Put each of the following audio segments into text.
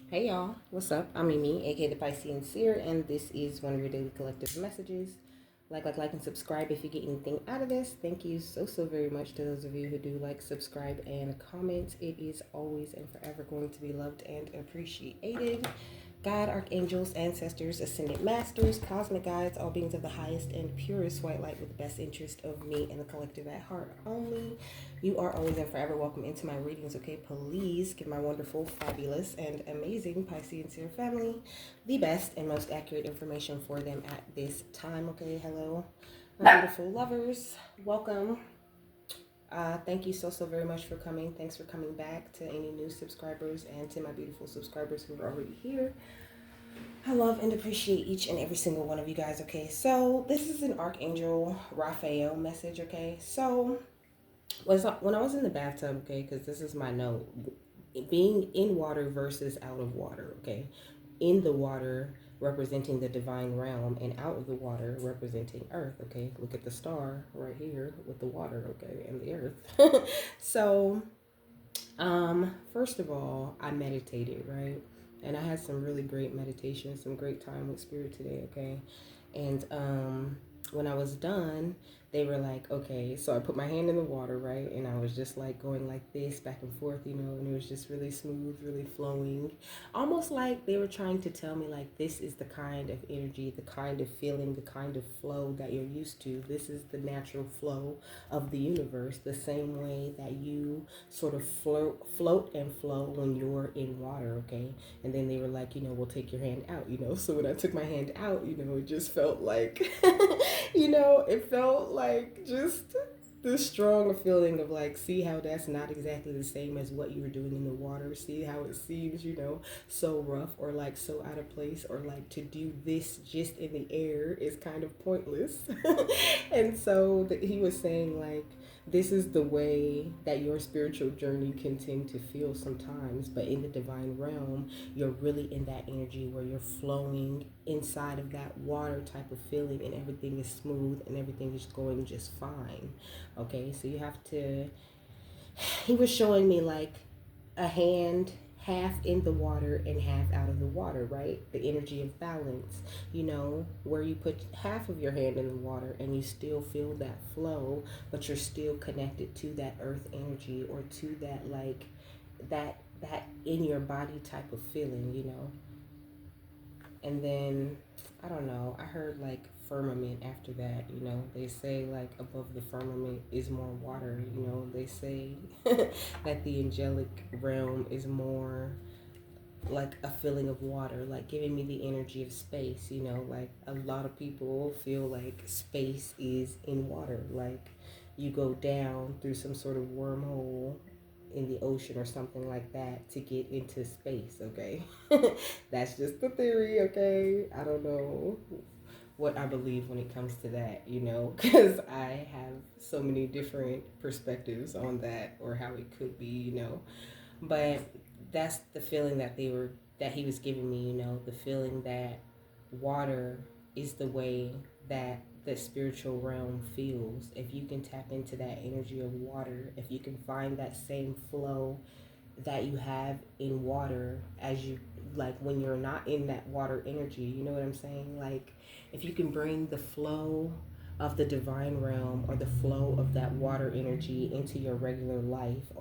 Hey y'all, what's up? I'm Mimi, aka the Piscean Seer, and this is one of your daily collective messages. Like, and subscribe if you get anything out of this. Thank you so very much to those of you who do like, subscribe, and comment. It is always and forever going to be loved and appreciated. God, archangels, ancestors, ascended masters, cosmic guides, all beings of the highest and purest white light with the best interest of me and the collective at heart only. You are always and forever welcome into my readings, okay? Please give my wonderful, fabulous, and amazing Piscean Seer family the best and most accurate information for them at this time, okay? Hello, my beautiful lovers. Welcome. Thank you so very much for coming. Thanks for coming back to any new subscribers and to my beautiful subscribers who are already here. I love and appreciate each and every single one of you guys, okay? So, this is an Archangel Raphael message, okay? So, when I was in the bathtub, okay, because this is my note, being in water versus out of water, okay? In the water representing the divine realm and out of the water representing earth, okay? Look at the star right here with the water, okay, and the earth. So, first of all, I meditated, right? And I had some really great meditation, some great time with spirit today, okay? And when I was done, they were like, okay, so I put my hand in the water, right? And I was just like going like this back and forth, and it was just really smooth, really flowing. Almost like they were trying to tell me, like, this is the kind of energy, the kind of feeling, the kind of flow that you're used to. This is the natural flow of the universe, the same way that you sort of float and flow when you're in water, okay? And then they were like, we'll take your hand out, So when I took my hand out, it just felt like, it felt like just this strong feeling of like, see how that's not exactly the same as what you were doing in the water. See how it seems, so rough or like so out of place, or like to do this just in the air is kind of pointless. And so he was saying like, this is the way that your spiritual journey can tend to feel sometimes, but in the divine realm, you're really in that energy where you're flowing inside of that water type of feeling, and everything is smooth and everything is going just fine. Okay, so you have to, he was showing me like a hand half in the water and half out of the water, right? The energy of balance, where you put half of your hand in the water and you still feel that flow, but you're still connected to that earth energy, or to that like that in your body type of feeling. And then I don't know, I heard like firmament after that. They say like above the firmament is more water. They say that the angelic realm is more like a feeling of water, like giving me the energy of space. Like a lot of people feel like space is in water, like you go down through some sort of wormhole in the ocean or something like that to get into space, okay? That's just the theory, okay? I don't know what I believe when it comes to that, because I have so many different perspectives on that, or how it could be. But that's the feeling that he was giving me, the feeling that water is the way that the spiritual realm feels. If you can tap into that energy of water, if you can find that same flow that you have in water, as you like when you're not in that water energy, you know what I'm saying? Like if you can bring the flow of the divine realm, or the flow of that water energy into your regular life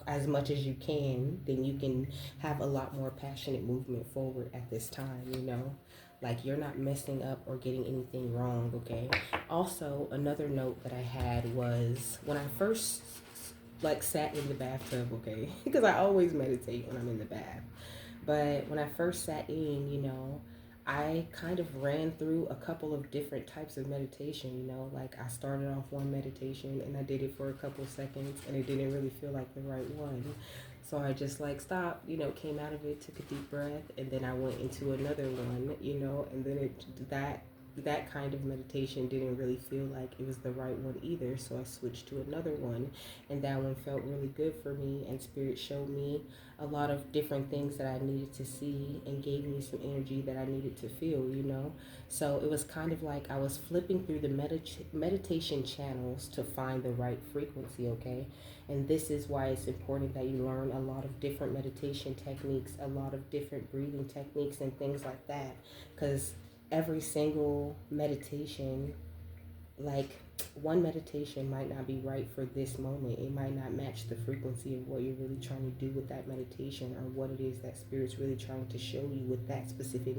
as much as you can, then you can have a lot more passionate movement forward at this time. Like you're not messing up or getting anything wrong, okay? Also, another note that I had was when I first like sat in the bathtub, okay? Because I always meditate when I'm in the bath. But when I first sat in, I kind of ran through a couple of different types of meditation. Like I started off one meditation and I did it for a couple of seconds and it didn't really feel like the right one. So I just like stopped, came out of it, took a deep breath, and then I went into another one, and then that that kind of meditation didn't really feel like it was the right one either. So I switched to another one, and that one felt really good for me. And Spirit showed me a lot of different things that I needed to see and gave me some energy that I needed to feel, you know. So it was kind of like I was flipping through the meditation channels to find the right frequency, okay? And this is why it's important that you learn a lot of different meditation techniques, a lot of different breathing techniques, and things like that. Because every single meditation, like one meditation might not be right for this moment. It might not match the frequency of what you're really trying to do with that meditation, or what it is that Spirit's really trying to show you with that specific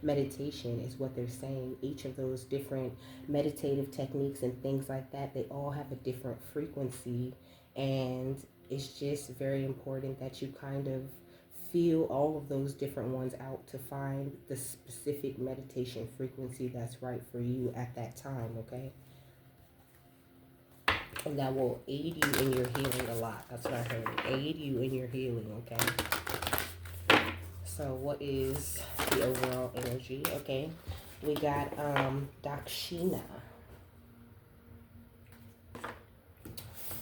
meditation is what they're saying. Each of those different meditative techniques and things like that, they all have a different frequency, and it's just very important that you kind of feel all of those different ones out to find the specific meditation frequency that's right for you at that time, okay? And that will aid you in your healing a lot. That's what I heard. Aid you in your healing, okay? So what is the overall energy? Okay. We got Dakshina.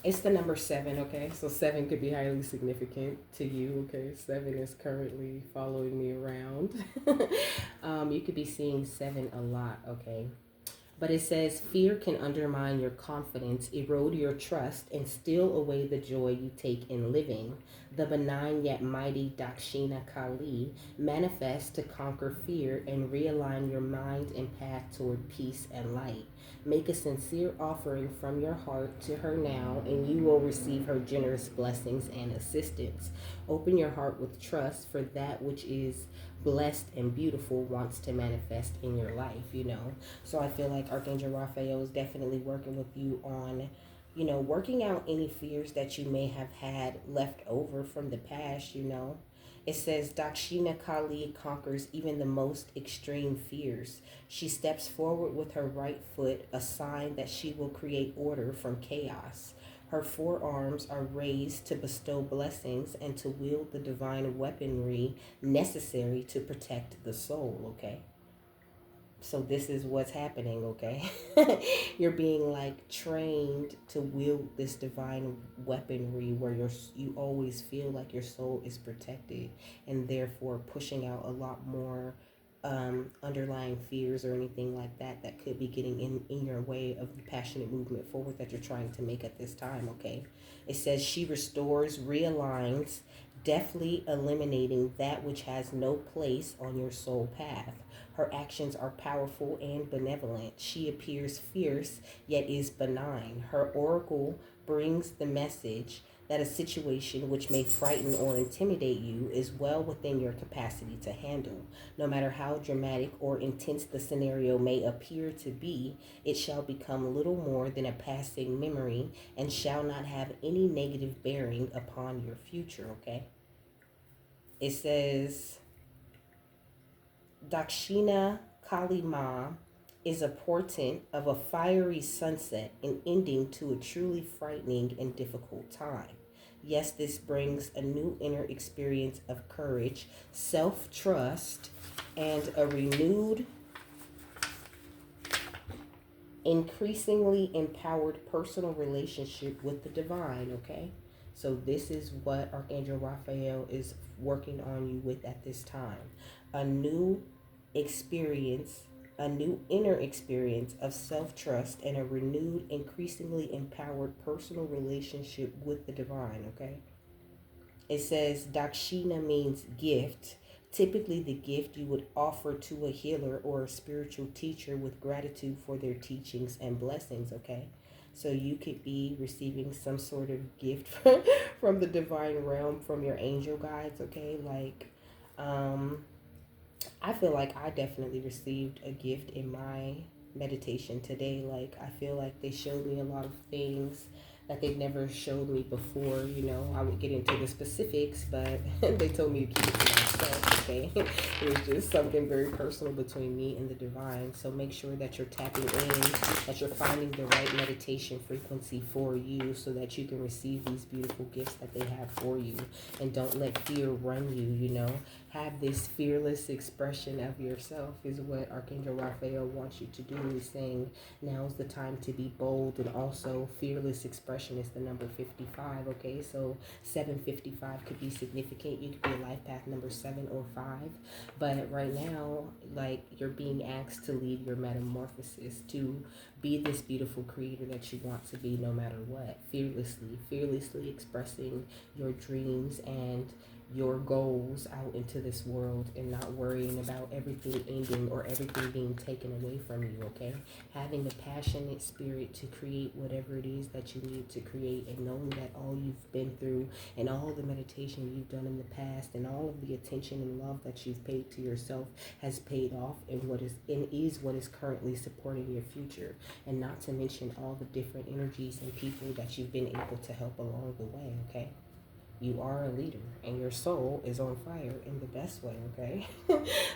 It's the number 7, okay? So 7 could be highly significant to you, okay? 7 is currently following me around. You could be seeing 7 a lot, okay? But it says, fear can undermine your confidence, erode your trust, and steal away the joy you take in living. The benign yet mighty Dakshina Kali manifests to conquer fear and realign your mind and path toward peace and light. Make a sincere offering from your heart to her now, and you will receive her generous blessings and assistance. Open your heart with trust, for that which is blessed and beautiful wants to manifest in your life, you know. So I feel like Archangel Raphael is definitely working with you on, you know, working out any fears that you may have had left over from the past, you know. It says Dakshina Kali conquers even the most extreme fears. She steps forward with her right foot, a sign that she will create order from chaos. Her forearms are raised to bestow blessings and to wield the divine weaponry necessary to protect the soul, okay? So this is what's happening, okay? You're being like trained to wield this divine weaponry where you always feel like your soul is protected, and therefore pushing out a lot more underlying fears or anything like that that could be getting in your way of the passionate movement forward that you're trying to make at this time, okay? It says she restores, realigns, deftly eliminating that which has no place on your soul path. Her actions are powerful and benevolent. She appears fierce, yet is benign. Her oracle brings the message that a situation which may frighten or intimidate you is well within your capacity to handle. No matter how dramatic or intense the scenario may appear to be, it shall become little more than a passing memory and shall not have any negative bearing upon your future, okay? It says, Dakshina Kalima is a portent of a fiery sunset, an ending to a truly frightening and difficult time. Yes, this brings a new inner experience of courage, self-trust, and a renewed, increasingly empowered personal relationship with the divine, okay? So this is what Archangel Raphael is working on you with at this time. A new experience, a new inner experience of self-trust, and a renewed, increasingly empowered personal relationship with the divine, okay? It says Dakshina means gift, typically the gift you would offer to a healer or a spiritual teacher with gratitude for their teachings and blessings, okay? So you could be receiving some sort of gift from the divine realm, from your angel guides, okay? Like, I feel like I definitely received a gift in my meditation today. Like, I feel like they showed me a lot of things that they've never showed me before. You know, I would get into the specifics, but they told me to keep it to myself, okay? It was just something very personal between me and the divine. So make sure that you're tapping in, that you're finding the right meditation frequency for you so that you can receive these beautiful gifts that they have for you. And don't let fear run you, you know. Have this fearless expression of yourself is what Archangel Raphael wants you to do. He's saying now's the time to be bold, and also fearless expression is the number 55, okay? So 755 could be significant. You could be a life path number 7 or 5. But right now, like, you're being asked to lead your metamorphosis, to be this beautiful creator that you want to be no matter what. Fearlessly expressing your dreams and your goals out into this world, and not worrying about everything ending or everything being taken away from you, okay? Having the passionate spirit to create whatever it is that you need to create, and knowing that all you've been through and all the meditation you've done in the past and all of the attention and love that you've paid to yourself has paid off, and is what is currently supporting your future. And not to mention all the different energies and people that you've been able to help along the way, okay? You are a leader, and your soul is on fire in the best way, okay?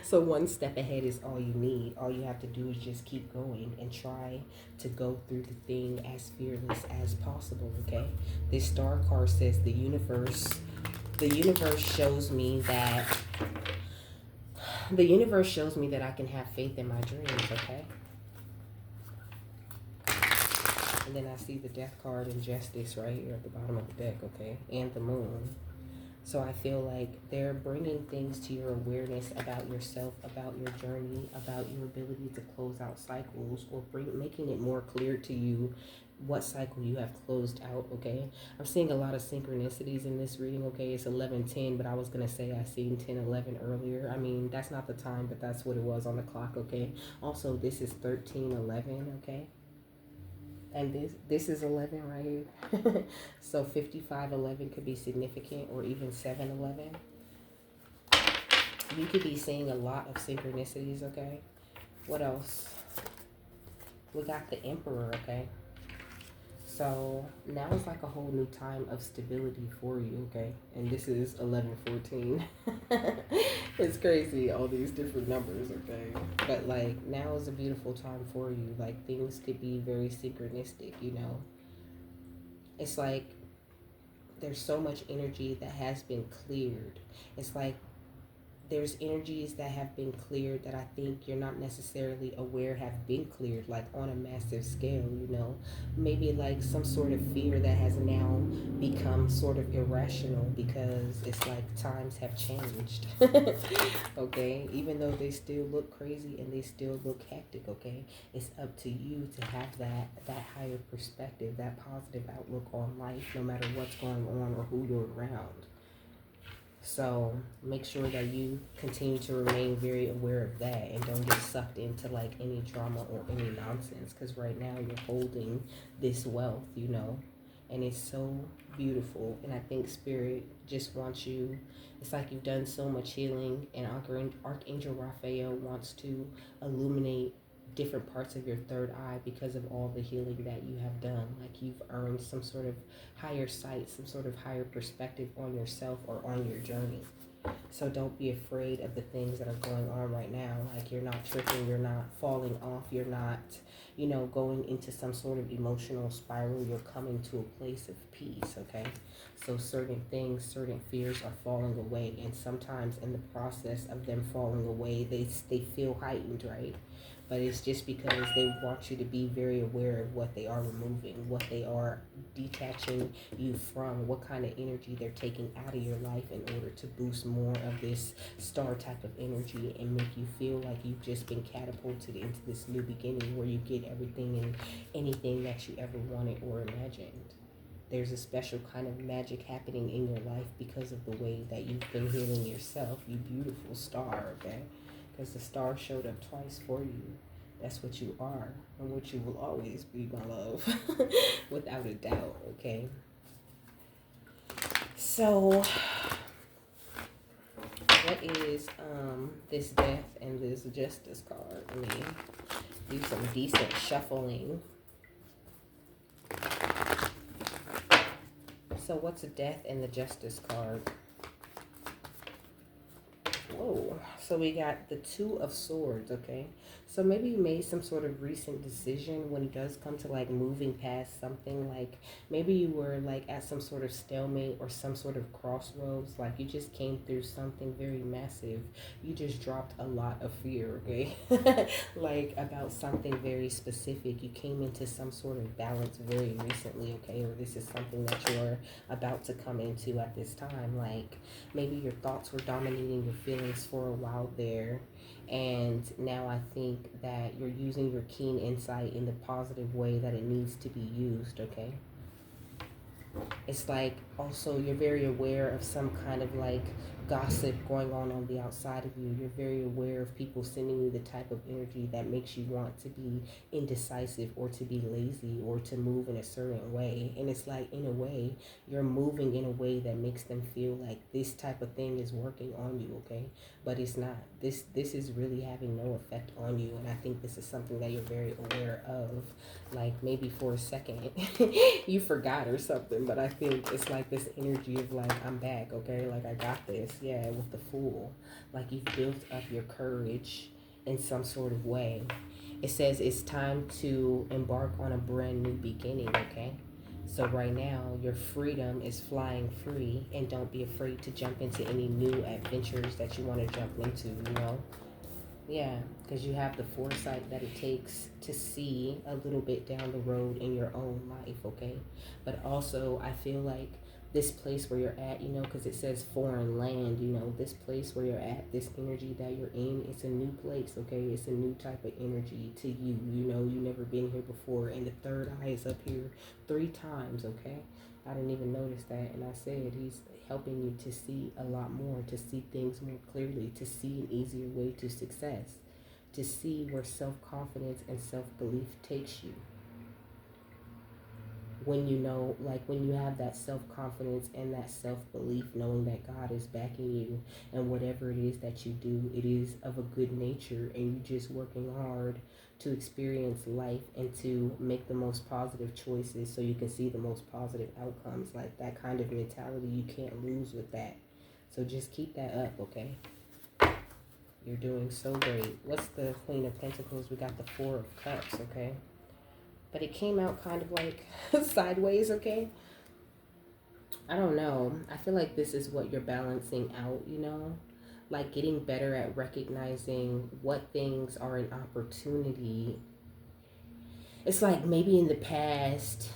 So one step ahead is all you need. All you have to do is just keep going and try to go through the thing as fearless as possible, okay? This star card says the universe shows me that I can have faith in my dreams, okay? And then I see the death card and justice right here at the bottom of the deck, okay? And the moon. So I feel like they're bringing things to your awareness about yourself, about your journey, about your ability to close out cycles, or making it more clear to you what cycle you have closed out, okay? I'm seeing a lot of synchronicities in this reading, okay? It's 11:10, but I was going to say I seen 10:11 earlier. I mean, that's not the time, but that's what it was on the clock, okay? Also, this is 13:11, okay? And this is 11 right here. So 55:11 could be significant, or even 7:11. You could be seeing a lot of synchronicities, okay? What else? We got the Emperor, okay? So now it's like a whole new time of stability for you, okay? And this is 11:14. It's crazy, all these different numbers, okay? But like, now is a beautiful time for you. Like, things could be very synchronistic, you know? It's like there's so much energy that has been cleared. It's like there's energies that have been cleared that I think you're not necessarily aware have been cleared, like on a massive scale, you know. Maybe like some sort of fear that has now become sort of irrational because it's like times have changed. Okay, even though they still look crazy and they still look hectic, okay, it's up to you to have that higher perspective, that positive outlook on life, no matter what's going on or who you're around. So make sure that you continue to remain very aware of that, and don't get sucked into like any drama or any nonsense, because right now you're holding this wealth, you know, and it's so beautiful. And I think Spirit just wants you, it's like you've done so much healing, and Archangel Raphael wants to illuminate different parts of your third eye because of all the healing that you have done. Like, you've earned some sort of higher sight, some sort of higher perspective on yourself or on your journey. So don't be afraid of the things that are going on right now. Like, you're not tripping, you're not falling off, you're not, you know, going into some sort of emotional spiral. You're coming to a place of peace, okay? So certain things, certain fears are falling away, and sometimes in the process of them falling away, they feel heightened, right? But it's just because they want you to be very aware of what they are removing, what they are detaching you from, what kind of energy they're taking out of your life in order to boost more of this star type of energy and make you feel like you've just been catapulted into this new beginning where you get everything and anything that you ever wanted or imagined. There's a special kind of magic happening in your life because of the way that you've been healing yourself, you beautiful star, okay? Because the star showed up twice for you. That's what you are, and what you will always be, my love. Without a doubt, okay? So, what is this death and this justice card? Let me do some decent shuffling. So what's a death and the justice card? Whoa. So we got the Two of Swords, okay? So maybe you made some sort of recent decision when it does come to like moving past something. Like maybe you were like at some sort of stalemate or some sort of crossroads. Like you just came through something very massive. You just dropped a lot of fear, okay? Like about something very specific. You came into some sort of balance very recently, okay? Or this is something that you're about to come into at this time. Like maybe your thoughts were dominating your feelings for a while there, and now I think that you're using your keen insight in the positive way that it needs to be used, okay? It's like also you're very aware of some kind of like gossip going on the outside of you. You're very aware of people sending you the type of energy that makes you want to be indecisive or to be lazy or to move in a certain way. And it's like in a way you're moving in a way that makes them feel like this type of thing is working on you, okay? But it's not. This is really having no effect on you, and I think this is something that you're very aware of. Like maybe for a second you forgot or something, but I think it's like this energy of like, I'm back, okay? Like I got this. Yeah, with the Fool. Like you've built up your courage in some sort of way. It says it's time to embark on a brand new beginning, okay? So right now, your freedom is flying free, and don't be afraid to jump into any new adventures that you want to jump into, you know? Yeah, because you have the foresight that it takes to see a little bit down the road in your own life, okay? But also, I feel like this place where you're at, you know, because it says foreign land, you know, this place where you're at, this energy that you're in, it's a new place, okay? It's a new type of energy to you, you know, you've never been here before, and the third eye is up here 3 times, okay? I didn't even notice that, and I said he's helping you to see a lot more, to see things more clearly, to see an easier way to success, to see where self-confidence and self-belief takes you. When you know, like when you have that self-confidence and that self-belief, knowing that God is backing you and whatever it is that you do, it is of a good nature, and you just working hard to experience life and to make the most positive choices so you can see the most positive outcomes. Like that kind of mentality, you can't lose with that. So just keep that up, okay? You're doing so great. What's the Queen of Pentacles? We got the Four of Cups, okay? But it came out kind of like sideways, okay? I don't know. I feel like this is what you're balancing out, you know? Like getting better at recognizing what things are an opportunity. It's like maybe in the past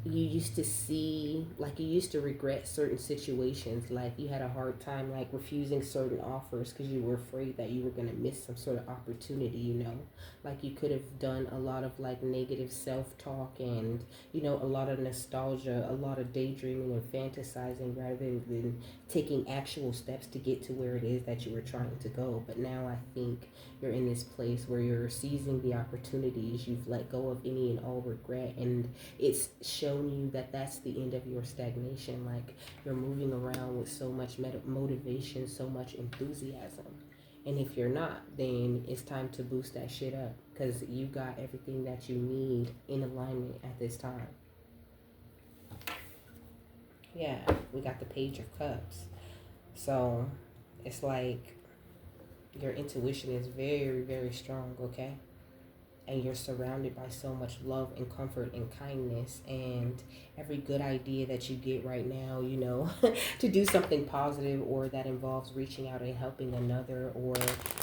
you used to see, like you used to regret certain situations, like you had a hard time like refusing certain offers because you were afraid that you were going to miss some sort of opportunity, you know, like you could have done a lot of like negative self-talk and, you know, a lot of nostalgia, a lot of daydreaming and fantasizing rather than taking actual steps to get to where it is that you were trying to go. But now I think you're in this place where you're seizing the opportunities, you've let go of any and all regret, and it's shown you that that's the end of your stagnation. Like you're moving around with so much motivation, so much enthusiasm, and if you're not, then it's time to boost that shit up because you got everything that you need in alignment at this time. Yeah, we got the Page of Cups. So it's like your intuition is very, very strong, okay? And you're surrounded by so much love and comfort and kindness, and every good idea that you get right now, you know, to do something positive or that involves reaching out and helping another, or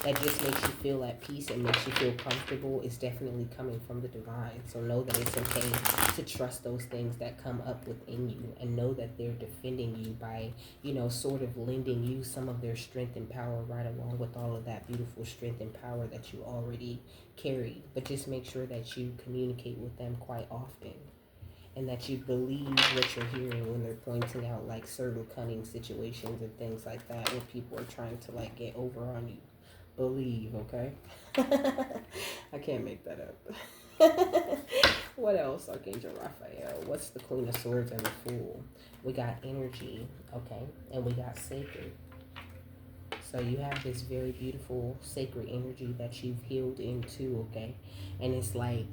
that just makes you feel at peace and makes you feel comfortable, is definitely coming from the divine. So know that it's okay to trust those things that come up within you, and know that they're defending you by, you know, sort of lending you some of their strength and power right along with all of that beautiful strength and power that you already carry. But just make sure that you communicate with them quite often, and that you believe what you're hearing when they're pointing out like certain cunning situations and things like that where people are trying to like get over on you. Believe, okay? I can't make that up. What else, Archangel Raphael? What's the Queen of Swords and the Fool? We got energy, okay? And we got sacred. So you have this very beautiful sacred energy that you've healed into, okay? And it's like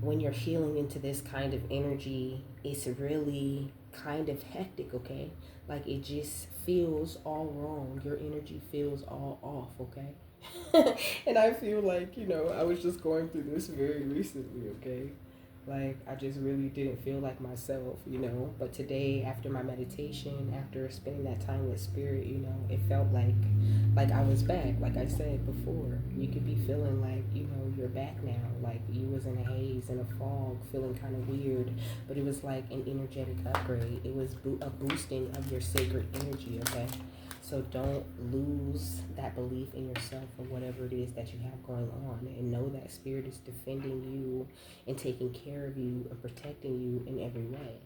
when you're healing into this kind of energy, it's really kind of hectic, okay? Like it just feels all wrong. Your energy feels all off, okay? And I feel like, I was just going through this very recently, okay? Like I just really didn't feel like myself. But today, after my meditation, after spending that time with spirit, it felt like I was back. Like I said before, you could be feeling like, you're back now. Like you was in a haze, in a fog, feeling kind of weird, but it was like an energetic upgrade. It was a boosting of your sacred energy, okay? So don't lose that belief in yourself or whatever it is that you have going on, and know that spirit is defending you and taking care of you and protecting you in every way.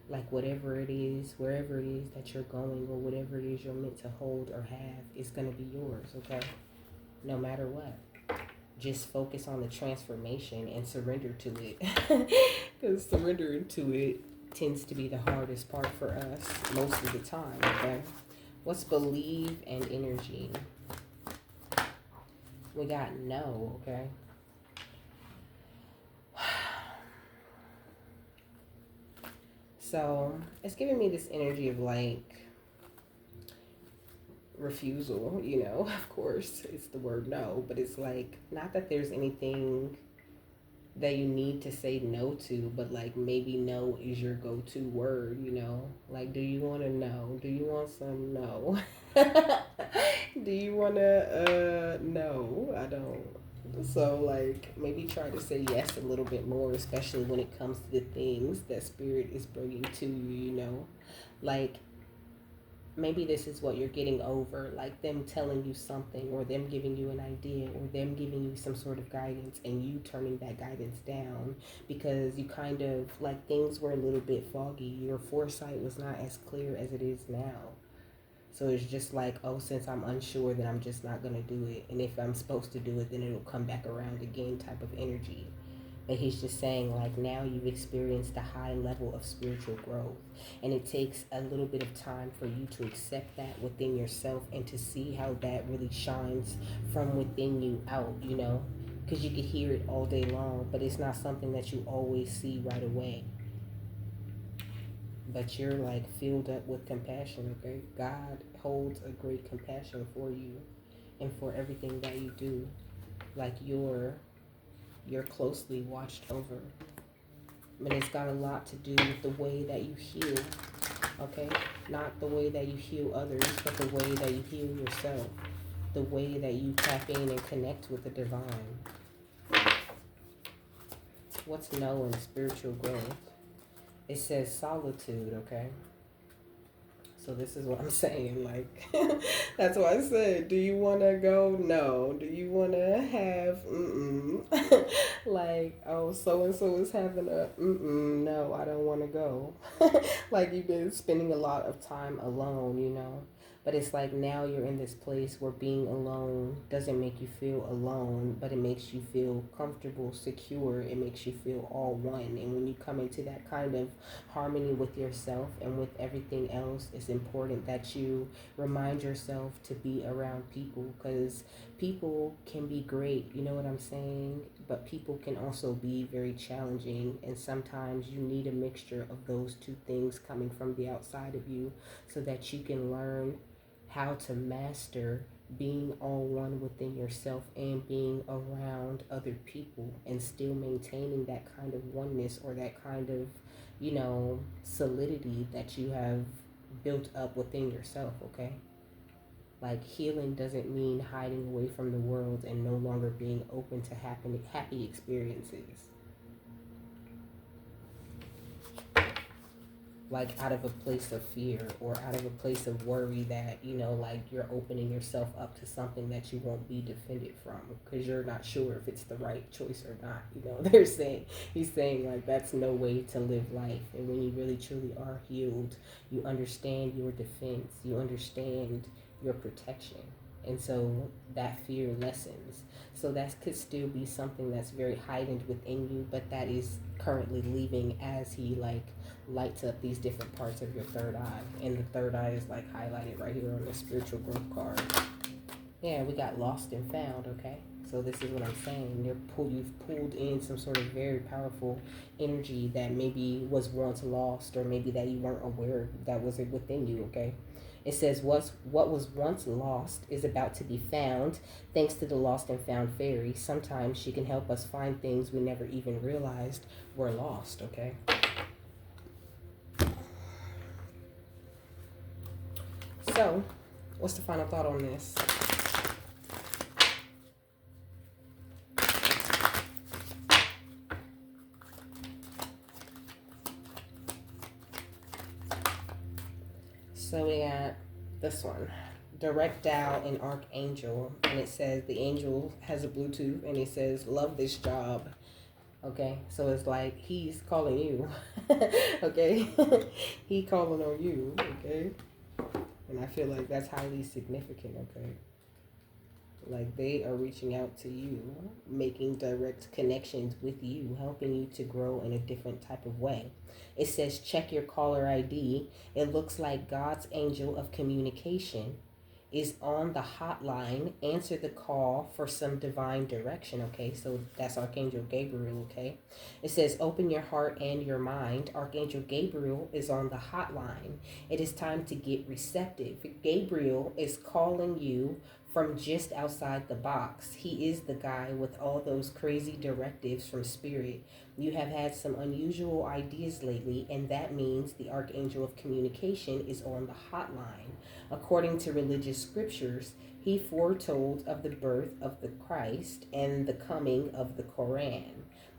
Like whatever it is, wherever it is that you're going, or whatever it is you're meant to hold or have, is going to be yours, okay? No matter what. Just focus on the transformation and surrender to it. Because surrendering to it tends to be the hardest part for us most of the time, okay? What's believe and energy? We got no, okay? So it's giving me this energy of like refusal, of course it's the word no, but it's like not that there's anything that you need to say no to, but like maybe no is your go-to word, like do you want to know? Do you want some? No. Do you want to no, I don't. So like maybe try to say yes a little bit more, especially when it comes to the things that spirit is bringing to you. Like maybe this is what you're getting over, like them telling you something, or them giving you an idea, or them giving you some sort of guidance, and you turning that guidance down because you kind of like things were a little bit foggy. Your foresight was not as clear as it is now. So it's just like, oh, since I'm unsure, then I'm just not going to do it. And if I'm supposed to do it, then it'll come back around again type of energy. And he's just saying, like, now you've experienced a high level of spiritual growth. And it takes a little bit of time for you to accept that within yourself and to see how that really shines from within you out, Because you could hear it all day long, but it's not something that you always see right away. But you're like filled up with compassion, okay? God holds a great compassion for you and for everything that you do. Like you're closely watched over. And it's got a lot to do with the way that you heal, okay? Not the way that you heal others, but the way that you heal yourself. The way that you tap in and connect with the divine. What's no in spiritual growth? It says solitude, okay? So this is what I'm saying, like, that's why I said, do you want to go? No. Do you want to have, like, oh, so-and-so is having a, no, I don't want to go. Like, you've been spending a lot of time alone. But it's like now you're in this place where being alone doesn't make you feel alone, but it makes you feel comfortable, secure. It makes you feel all one. And when you come into that kind of harmony with yourself and with everything else, it's important that you remind yourself to be around people, because people can be great, you know what I'm saying? But people can also be very challenging, and sometimes you need a mixture of those two things coming from the outside of you so that you can learn how to master being all one within yourself and being around other people and still maintaining that kind of oneness or that kind of, solidity that you have built up within yourself, okay? Like healing doesn't mean hiding away from the world and no longer being open to happy experiences. Like out of a place of fear or out of a place of worry that, like you're opening yourself up to something that you won't be defended from because you're not sure if it's the right choice or not. He's saying like that's no way to live life. And when you really truly are healed, you understand your defense, you understand your protection. And so that fear lessens. So that could still be something that's very heightened within you, but that is currently leaving as he lights up these different parts of your third eye. And the third eye is highlighted right here on the spiritual growth card. Yeah, we got lost and found, okay? So this is what I'm saying. You've pulled in some sort of very powerful energy that maybe was once lost, or maybe that you weren't aware that was within you. Okay. It says what was once lost is about to be found thanks to the lost and found fairy. Sometimes she can help us find things we never even realized were lost. Okay. So, what's the final thought on this? So we got this one, direct dial and archangel, and it says the angel has a Bluetooth, and it says love this job. Okay, so it's like he's calling you. Okay, he calling on you. Okay, and I feel like that's highly significant. Okay. Like they are reaching out to you, making direct connections with you, helping you to grow in a different type of way. It says, check your caller ID. It looks like God's angel of communication is on the hotline. Answer the call for some divine direction. Okay, so that's Archangel Gabriel. Okay, it says, open your heart and your mind. Archangel Gabriel is on the hotline. It is time to get receptive. Gabriel is calling you from just outside the box. He is the guy with all those crazy directives from spirit. You have had some unusual ideas lately, and that means the archangel of communication is on the hotline. According to religious scriptures, he foretold of the birth of the Christ and the coming of the Quran.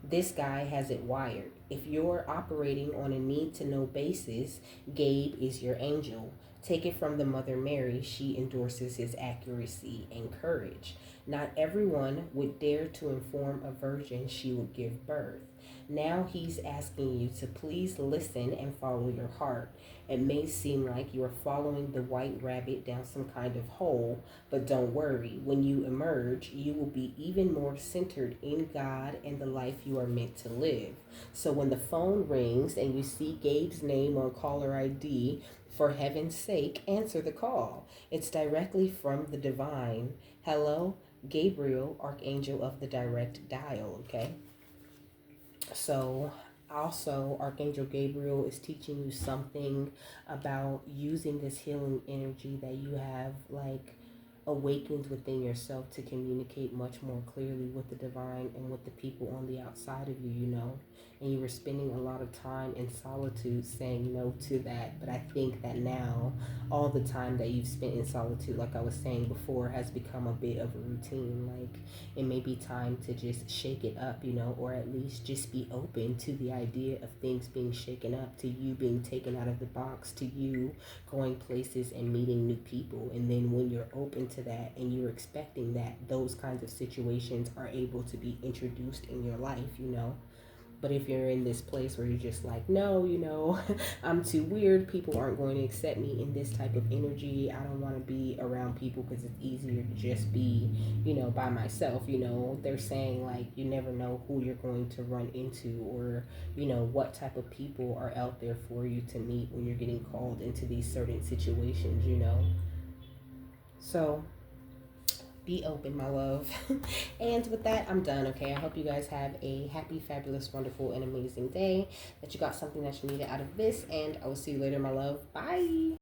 This guy has it wired. If you're operating on a need to know basis, Gabe is your angel. Take it from the Mother Mary. She endorses his accuracy and courage. Not everyone would dare to inform a virgin she would give birth. Now he's asking you to please listen and follow your heart. It may seem like you are following the white rabbit down some kind of hole, but don't worry. When you emerge, you will be even more centered in God and the life you are meant to live. So when the phone rings and you see Gabe's name on caller ID, for heaven's sake, answer the call. It's directly from the divine. Hello, Gabriel, archangel of the direct dial. Okay. So also, Archangel Gabriel is teaching you something about using this healing energy that you have like awakened within yourself to communicate much more clearly with the divine and with the people on the outside of you, you know. And you were spending a lot of time in solitude saying no to that. But I think that now all the time that you've spent in solitude, like I was saying before, has become a bit of a routine. Like it may be time to just shake it up, you know, or at least just be open to the idea of things being shaken up, to you being taken out of the box, to you going places and meeting new people. And then when you're open to that and you're expecting that, those kinds of situations are able to be introduced in your life, you know. But if you're in this place where you're just like, no, you know, I'm too weird, people aren't going to accept me in this type of energy, I don't want to be around people because it's easier to just be, you know, by myself, you know, they're saying like you never know who you're going to run into, or, you know, what type of people are out there for you to meet when you're getting called into these certain situations, you know. So be open, my love. And with that, I'm done. Okay, I hope you guys have a happy, fabulous, wonderful, and amazing day, that you got something that you needed out of this, and I will see you later, my love. Bye.